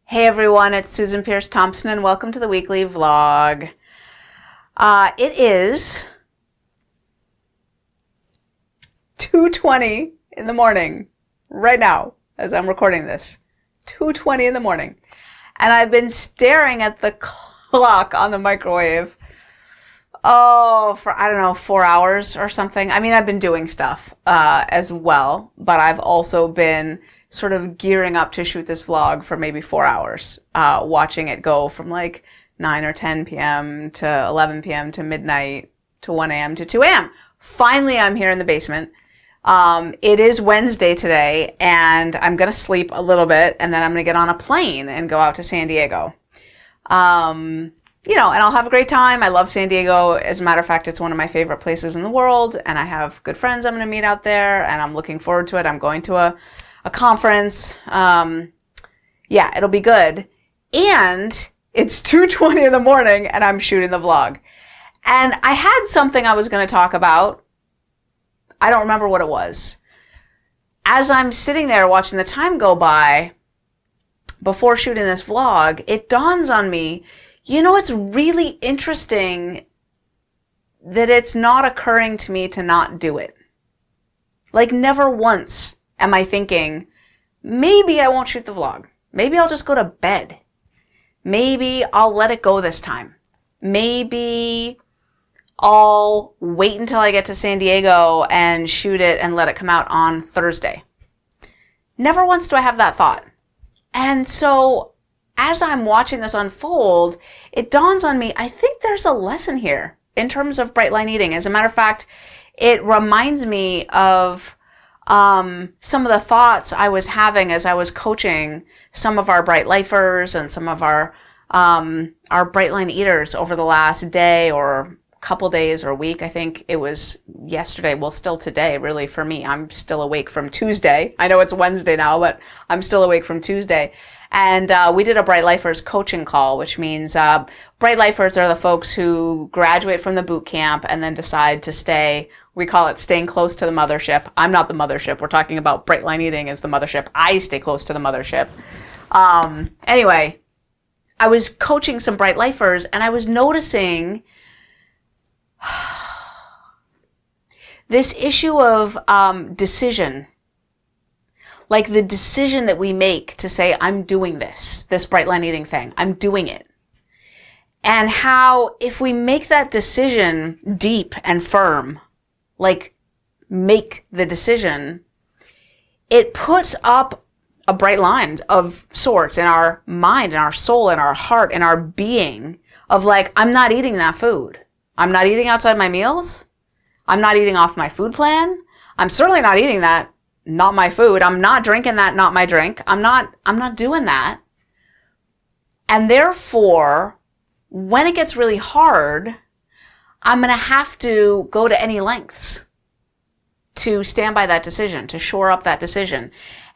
Hey everyone, it's Susan Piers Thompson and welcome to the weekly vlog. It is 2:20 in the morning right now as I'm recording this. 2:20 in the morning. And I've been staring at the clock on the microwave for, I don't know, 4 hours or something. I mean, I've been doing stuff as well, but I've also been sort of gearing up to shoot this vlog for maybe 4 hours, watching it go from like 9 or 10 p.m. to 11 p.m. to midnight to 1 a.m. to 2 a.m. Finally, I'm here in the basement. It is Wednesday today, and I'm going to sleep a little bit, and then I'm going to get on a plane and go out to San Diego. And I'll have a great time. I love San Diego. As a matter of fact, it's one of my favorite places in the world, and I have good friends I'm going to meet out there, and I'm looking forward to it. I'm going to a conference. It'll be good. And it's 2:20 in the morning and I'm shooting the vlog. And I had something I was going to talk about. I don't remember what it was. As I'm sitting there watching the time go by before shooting this vlog, it dawns on me, it's really interesting that it's not occurring to me to not do it. Like, never once am I thinking, maybe I won't shoot the vlog. Maybe I'll just go to bed. Maybe I'll let it go this time. Maybe I'll wait until I get to San Diego and shoot it and let it come out on Thursday. Never once do I have that thought. And so as I'm watching this unfold, it dawns on me, I think there's a lesson here in terms of bright line eating. As a matter of fact, it reminds me of some of the thoughts I was having as I was coaching some of our bright lifers and some of our bright line eaters over the last day or couple days or week. I think it was yesterday. Well, still today, really, for me. I'm still awake from Tuesday. I know it's Wednesday now, but I'm still awake from Tuesday. And we did a Bright Lifers coaching call, which means Bright Lifers are the folks who graduate from the boot camp and then decide to stay. We call it staying close to the mothership. I'm not the mothership. We're talking about bright line eating as the mothership. I stay close to the mothership. Anyway, I was coaching some Bright Lifers and I was noticing this issue of decision. Like the decision that we make to say, I'm doing this bright line eating thing. I'm doing it. And how if we make that decision deep and firm, like make the decision, it puts up a bright line of sorts in our mind, in our soul, in our heart, in our being of like, I'm not eating that food. I'm not eating outside my meals. I'm not eating off my food plan. I'm certainly not eating that, not my food. I'm not drinking that, not my drink. I'm not doing that. And therefore, when it gets really hard, I'm going to have to go to any lengths to stand by that decision, to shore up that decision.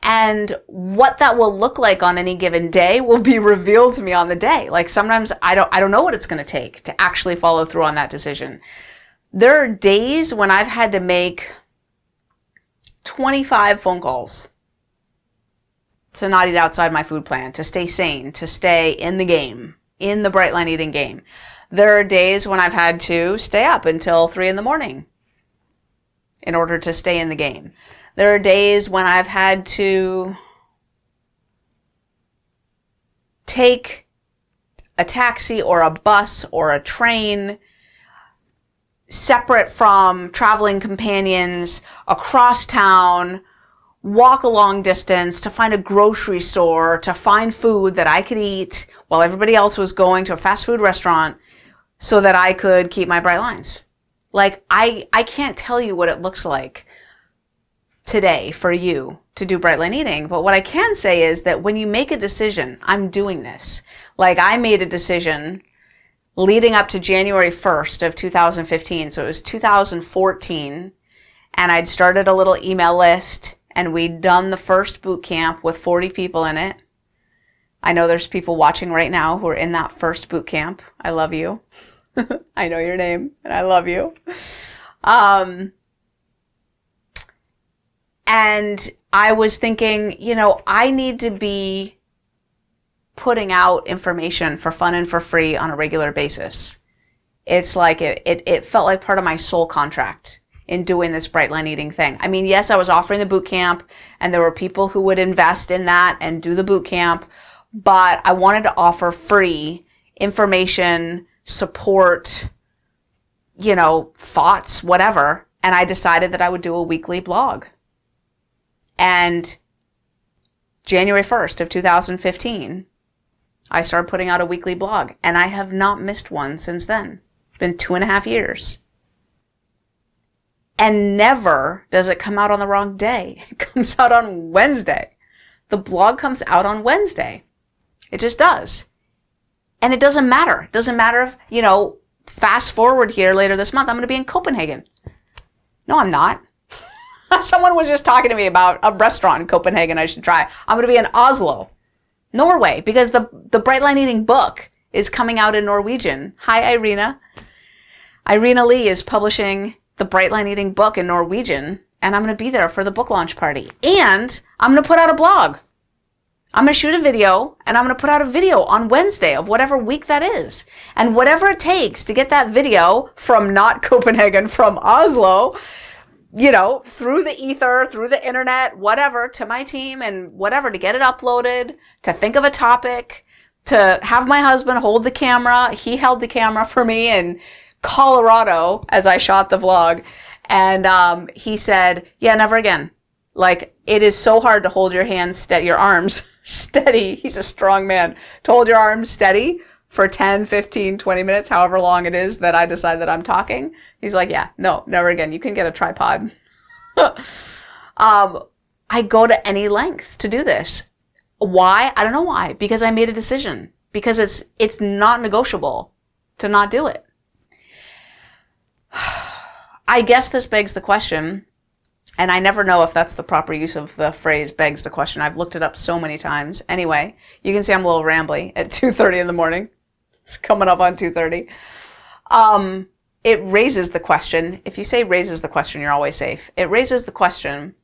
And what that will look like on any given day will be revealed to me on the day. Like sometimes I don't know what it's going to take to actually follow through on that decision. There are days when I've had to make 25 phone calls to not eat outside my food plan, to stay sane, to stay in the game, in the bright line eating game. There are days when I've had to stay up until 3 in the morning in order to stay in the game. There are days when I've had to take a taxi or a bus or a train separate from traveling companions across town, walk a long distance to find a grocery store, to find food that I could eat while everybody else was going to a fast food restaurant so that I could keep my bright lines. Like, I can't tell you what it looks like today for you to do bright line eating, but what I can say is that when you make a decision, I'm doing this. Like, I made a decision leading up to January 1st of 2015, so it was 2014, and I'd started a little email list, and we'd done the first boot camp with 40 people in it. I know there's people watching right now who are in that first boot camp. I love you. I know your name, and I love you. And I was thinking, I need to be putting out information for fun and for free on a regular basis. It's like it felt like part of my soul contract in doing this bright line eating thing. I mean, yes, I was offering the boot camp and there were people who would invest in that and do the boot camp, but I wanted to offer free information, support, thoughts, whatever. And I decided that I would do a weekly blog. And January 1st of 2015, I started putting out a weekly blog, and I have not missed one since then. It's been 2.5 years. And never does it come out on the wrong day. It comes out on Wednesday. The blog comes out on Wednesday. It just does. And it doesn't matter. It doesn't matter if, fast forward here later this month, I'm going to be in Copenhagen. No, I'm not. Someone was just talking to me about a restaurant in Copenhagen I should try. I'm going to be in Oslo, Norway, because the Bright Line Eating book is coming out in Norwegian. Hi, Irina. Irina Lee is publishing the Bright Line Eating book in Norwegian, and I'm going to be there for the book launch party. And I'm going to put out a blog. I'm going to shoot a video, and I'm going to put out a video on Wednesday of whatever week that is. And whatever it takes to get that video from not Copenhagen, from Oslo, through the ether, through the internet, whatever, to my team and whatever, to get it uploaded, to think of a topic, to have my husband hold the camera. He held the camera for me in Colorado as I shot the vlog. And he said, yeah, never again. Like, it is so hard to hold your arms steady. He's a strong man. To hold your arms steady for 10, 15, 20 minutes, however long it is that I decide that I'm talking. He's like, yeah, no, never again. You can get a tripod. I go to any lengths to do this. Why? I don't know why. Because I made a decision. Because it's not negotiable to not do it. I guess this begs the question, and I never know if that's the proper use of the phrase begs the question. I've looked it up so many times. Anyway, you can see I'm a little rambly at 2:30 in the morning. It's coming up on 2:30. It raises the question. If you say raises the question, you're always safe. It raises the question.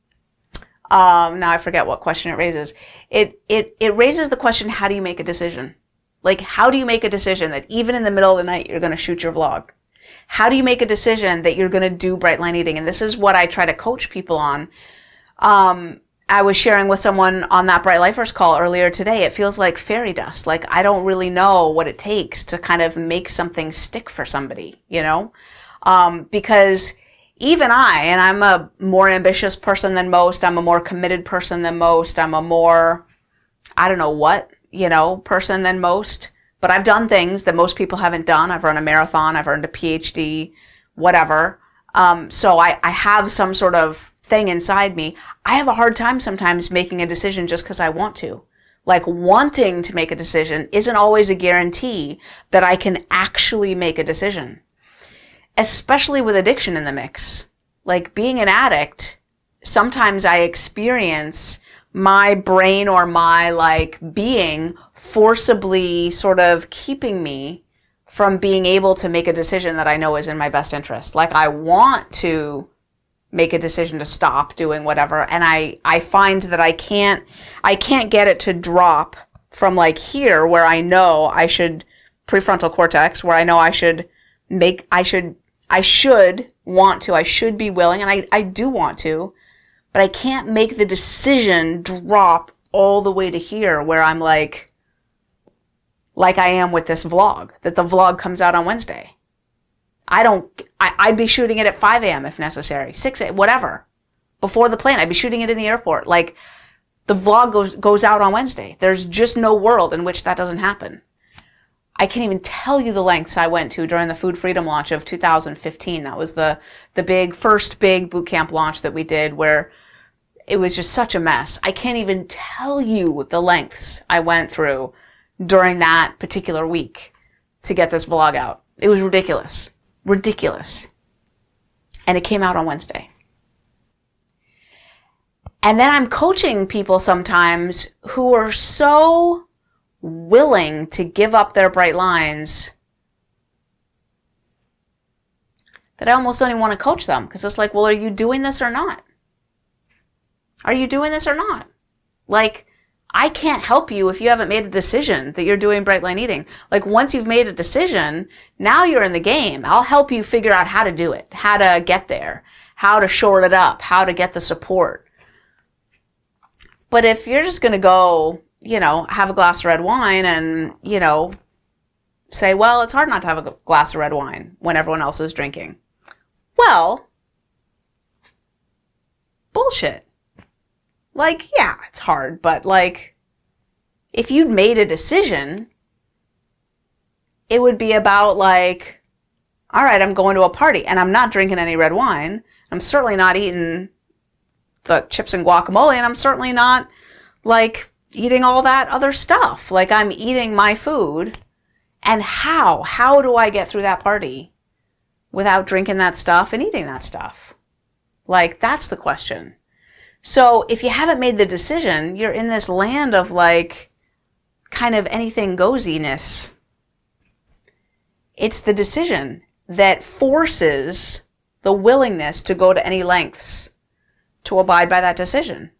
Now I forget what question it raises. It raises the question, how do you make a decision? Like, how do you make a decision that even in the middle of the night, you're going to shoot your vlog? How do you make a decision that you're going to do Bright Line Eating? And this is what I try to coach people on. I was sharing with someone on that Bright Lifers call earlier today. It feels like fairy dust. Like, I don't really know what it takes to kind of make something stick for somebody, because even and I'm a more ambitious person than most. I'm a more committed person than most. I'm a more, I don't know what, person than most. But I've done things that most people haven't done. I've run a marathon. I've earned a PhD, whatever. So I have some sort of thing inside me. I have a hard time sometimes making a decision just because I want to. Like, wanting to make a decision isn't always a guarantee that I can actually make a decision. Especially with addiction in the mix. Like, being an addict, sometimes I experience my brain or my being forcibly sort of keeping me from being able to make a decision that I know is in my best interest. Like, I want to make a decision to stop doing whatever, and I find that I can't get it to drop from here where I know I should, prefrontal cortex, where I know I should be willing, and I do want to, but I can't make the decision drop all the way to here where I'm like I am with this vlog, that the vlog comes out on Wednesday. I'd be shooting it at 5 a.m. if necessary, 6 a.m., whatever. Before the plane, I'd be shooting it in the airport. Like, the vlog goes out on Wednesday. There's just no world in which that doesn't happen. I can't even tell you the lengths I went to during the Food Freedom launch of 2015. That was the first big boot camp launch that we did, where it was just such a mess. I can't even tell you the lengths I went through during that particular week to get this vlog out. It was ridiculous. Ridiculous. And it came out on Wednesday. And then I'm coaching people sometimes who are so willing to give up their bright lines that I almost don't even want to coach them, because it's like, well, are you doing this or not? Are you doing this or not? Like, I can't help you if you haven't made a decision that you're doing bright line eating. Like once you've made a decision, now you're in the game. I'll help you figure out how to do it, how to get there, how to short it up, how to get the support. But if you're just going to go, have a glass of red wine and, say, well, it's hard not to have a glass of red wine when everyone else is drinking. Well, bullshit. Like, yeah, it's hard, but like, if you'd made a decision, it would be about like, all right, I'm going to a party and I'm not drinking any red wine. I'm certainly not eating the chips and guacamole, and I'm certainly not like eating all that other stuff. Like I'm eating my food. And how do I get through that party without drinking that stuff and eating that stuff? Like, that's the question. So if you haven't made the decision, you're in this land of like kind of anything goesiness. It's the decision that forces the willingness to go to any lengths to abide by that decision.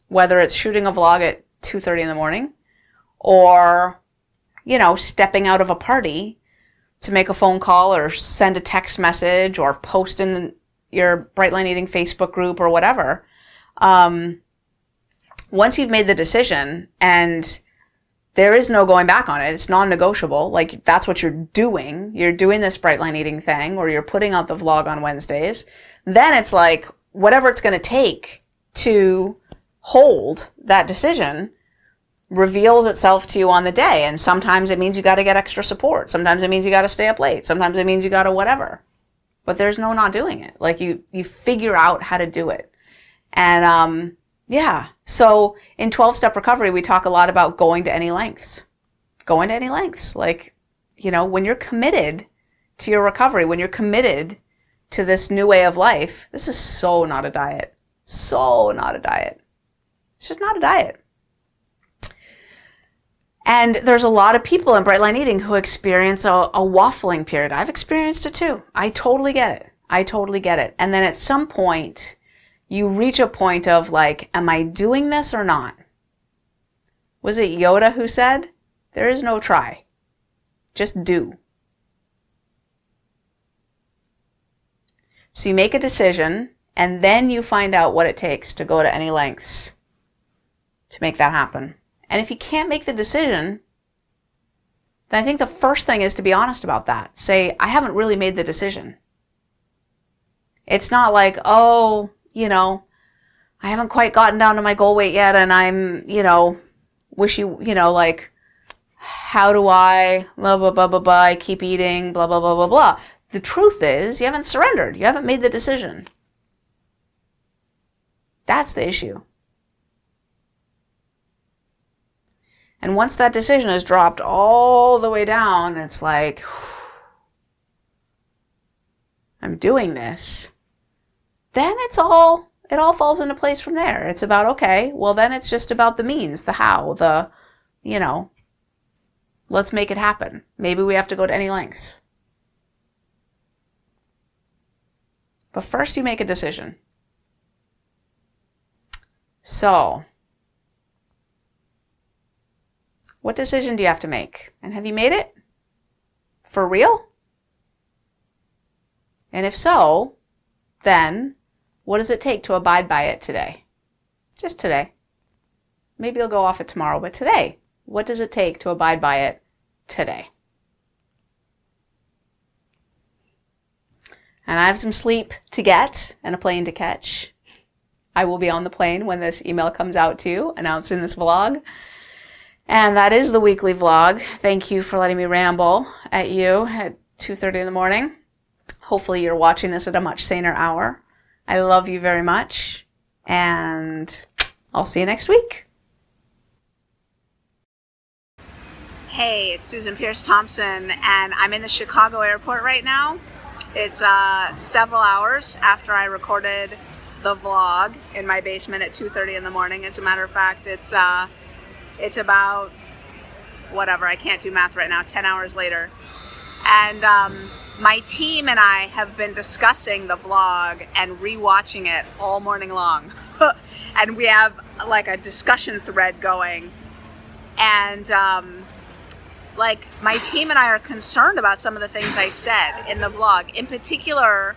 Whether it's shooting a vlog at 2:30 in the morning or, stepping out of a party to make a phone call or send a text message or post in your Bright Line Eating Facebook group or whatever. Once you've made the decision and there is no going back on it, it's non-negotiable, like that's what you're doing this Bright Line Eating thing, or you're putting out the vlog on Wednesdays, then it's like whatever it's going to take to hold that decision reveals itself to you on the day. And sometimes it means you got to get extra support. Sometimes it means you got to stay up late. Sometimes it means you got to whatever. But there's no not doing it. Like you figure out how to do it. And, so in 12-step recovery, we talk a lot about going to any lengths. Going to any lengths. Like, when you're committed to your recovery, when you're committed to this new way of life, this is so not a diet. So not a diet. It's just not a diet. And there's a lot of people in Bright Line Eating who experience a waffling period. I've experienced it too. I totally get it. And then at some point, you reach a point of like, am I doing this or not? Was it Yoda who said, there is no try, just do. So you make a decision and then you find out what it takes to go to any lengths to make that happen. And if you can't make the decision, then I think the first thing is to be honest about that. Say, I haven't really made the decision. It's not like, I haven't quite gotten down to my goal weight yet and I'm, like, how do I, blah, blah, blah, blah, blah, I keep eating, blah, blah, blah, blah, blah. The truth is, you haven't surrendered. You haven't made the decision. That's the issue. And once that decision is dropped all the way down, it's like, I'm doing this. Then it all falls into place from there. It's about, okay, well then it's just about the means, the how, let's make it happen. Maybe we have to go to any lengths. But first you make a decision. So, what decision do you have to make? And have you made it? For real? And if so, then what does it take to abide by it today? Just today. Maybe you'll go off it tomorrow, but today, what does it take to abide by it today? And I have some sleep to get and a plane to catch. I will be on the plane when this email comes out to you, announcing this vlog. And that is the weekly vlog. Thank you for letting me ramble at you at 2:30 in the morning. Hopefully you're watching this at a much saner hour. I love you very much, and I'll see you next week. Hey, it's Susan Piers Thompson, and I'm in the Chicago airport right now. It's several hours after I recorded the vlog in my basement at 2:30 in the morning. As a matter of fact, it's about, whatever, I can't do math right now, 10 hours later. And my team and I have been discussing the vlog and rewatching it all morning long. and we have like a discussion thread going, and like my team and I are concerned about some of the things I said in the vlog. In particular,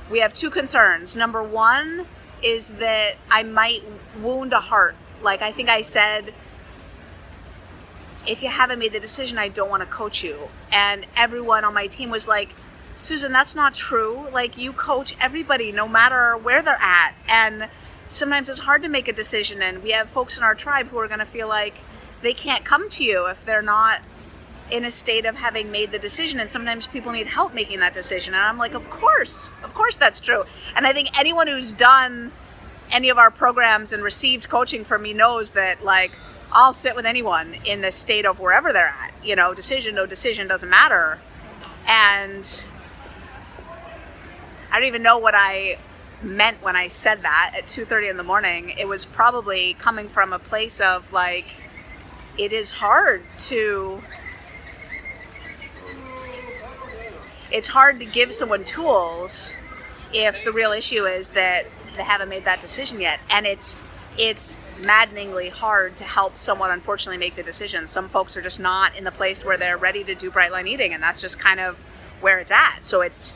we have two concerns. Number one is that I might wound a heart. Like, I think I said, if you haven't made the decision, I don't want to coach you. And everyone on my team was like, Susan, that's not true. Like, you coach everybody no matter where they're at. And sometimes it's hard to make a decision. And we have folks in our tribe who are going to feel like they can't come to you if they're not in a state of having made the decision. And sometimes people need help making that decision. And I'm like, of course that's true. And I think anyone who's done any of our programs and received coaching from me knows that, like, I'll sit with anyone in the state of wherever they're at, you know, decision, no decision, doesn't matter. And I don't even know what I meant when I said that at 2:30 in the morning. It was probably coming from a place of, like, it is hard to give someone tools if the real issue is that they haven't made that decision yet. And it's maddeningly hard to help someone, unfortunately, make the decision. Some folks are just not in the place where they're ready to do bright line eating, and that's just kind of where it's at. So it's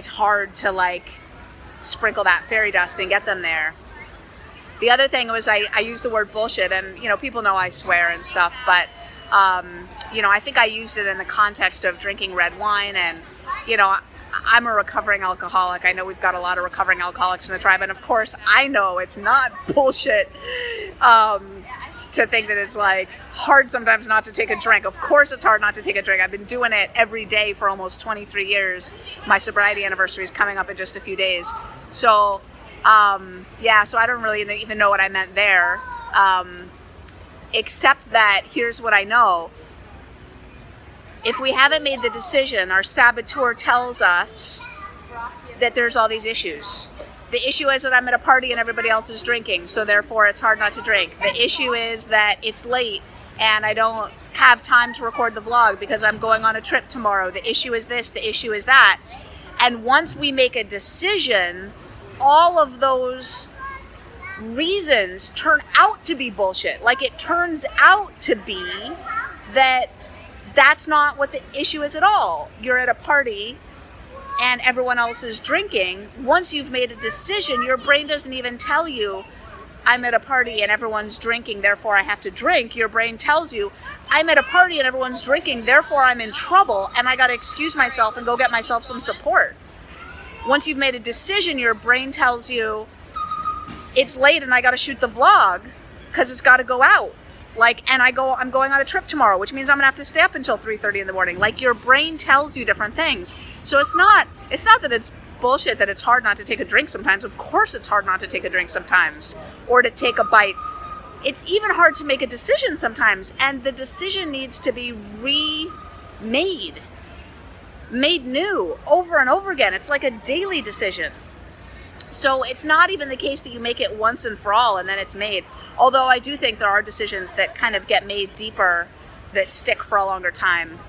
hard to, like, sprinkle that fairy dust and get them there. The other thing was I used the word bullshit, and, you know, people know I swear and stuff, but you know, I think I used it in the context of drinking red wine. And, you know, I'm a recovering alcoholic. I know we've got a lot of recovering alcoholics in the tribe, and of course I know it's not bullshit to think that it's, like, hard sometimes not to take a drink. Of course it's hard not to take a drink. I've been doing it every day for almost 23 years. My sobriety anniversary is coming up in just a few days. So yeah, so I don't really even know what I meant there, except that here's what I know. If we haven't made the decision, our saboteur tells us that there's all these issues. The issue is that I'm at a party and everybody else is drinking, so therefore it's hard not to drink. The issue is that it's late and I don't have time to record the vlog because I'm going on a trip tomorrow. The issue is this, the issue is that. And once we make a decision, all of those reasons turn out to be bullshit. Like, it turns out to be that that's not what the issue is at all. You're at a party and everyone else is drinking. Once you've made a decision, your brain doesn't even tell you, I'm at a party and everyone's drinking, therefore I have to drink. Your brain tells you, I'm at a party and everyone's drinking, therefore I'm in trouble and I gotta excuse myself and go get myself some support. Once you've made a decision, your brain tells you, it's late and I gotta shoot the vlog because it's gotta go out. Like, and I'm going on a trip tomorrow, which means I'm gonna have to stay up until 3:30 in the morning. Like, your brain tells you different things. So it's not that it's bullshit that it's hard not to take a drink sometimes. Of course it's hard not to take a drink sometimes, or to take a bite. It's even hard to make a decision sometimes, and the decision needs to be made new over and over again. It's like a daily decision. So it's not even the case that you make it once and for all and then it's made. Although I do think there are decisions that kind of get made deeper, that stick for a longer time.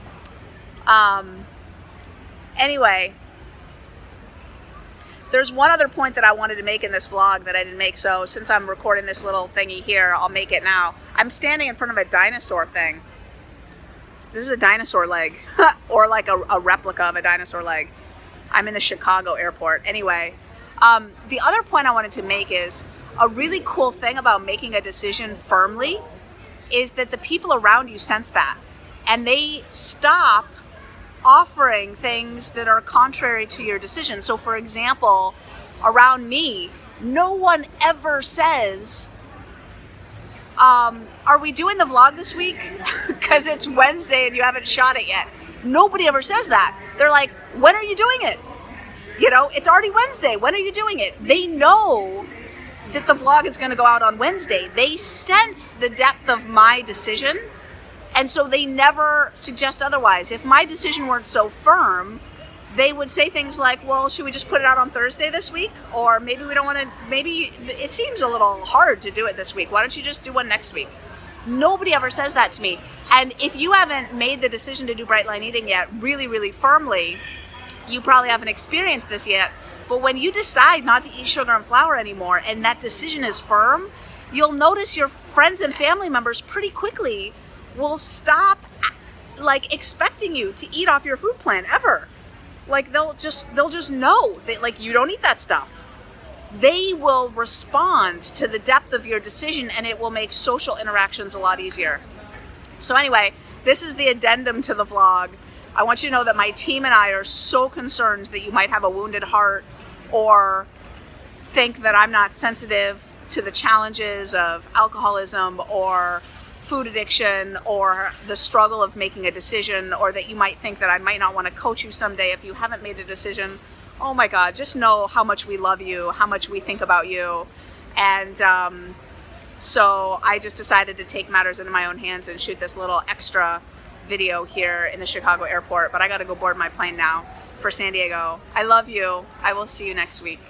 Anyway, there's one other point that I wanted to make in this vlog that I didn't make. So since I'm recording this little thingy here, I'll make it now. I'm standing in front of a dinosaur thing. This is a dinosaur leg, or like a replica of a dinosaur leg. I'm in the Chicago airport. Anyway, the other point I wanted to make is a really cool thing about making a decision firmly is that the people around you sense that, and they stop offering things that are contrary to your decision. So for example, around me, no one ever says, are we doing the vlog this week? Because it's Wednesday and you haven't shot it yet. Nobody ever says that. They're like, when are you doing it? You know, it's already Wednesday. When are you doing it? They know that the vlog is going to go out on Wednesday. They sense the depth of my decision, and so they never suggest otherwise. If my decision weren't so firm, they would say things like, well, should we just put it out on Thursday this week? Or maybe we don't want to, maybe it seems a little hard to do it this week. Why don't you just do one next week? Nobody ever says that to me. And if you haven't made the decision to do bright line eating yet, really, really firmly, you probably haven't experienced this yet. But when you decide not to eat sugar and flour anymore, and that decision is firm, you'll notice your friends and family members pretty quickly will stop like expecting you to eat off your food plan ever. Like they'll just know that like you don't eat that stuff. They will respond to the depth of your decision, and it will make social interactions a lot easier. So anyway, this is the addendum to the vlog. I want you to know that my team and I are so concerned that you might have a wounded heart or think that I'm not sensitive to the challenges of alcoholism or food addiction or the struggle of making a decision, or that you might think that I might not want to coach you someday if you haven't made a decision. Oh my God, just know how much we love you, how much we think about you. And so I just decided to take matters into my own hands and shoot this little extra video here in the Chicago airport. But I got to go board my plane now for San Diego. I love you. I will see you next week.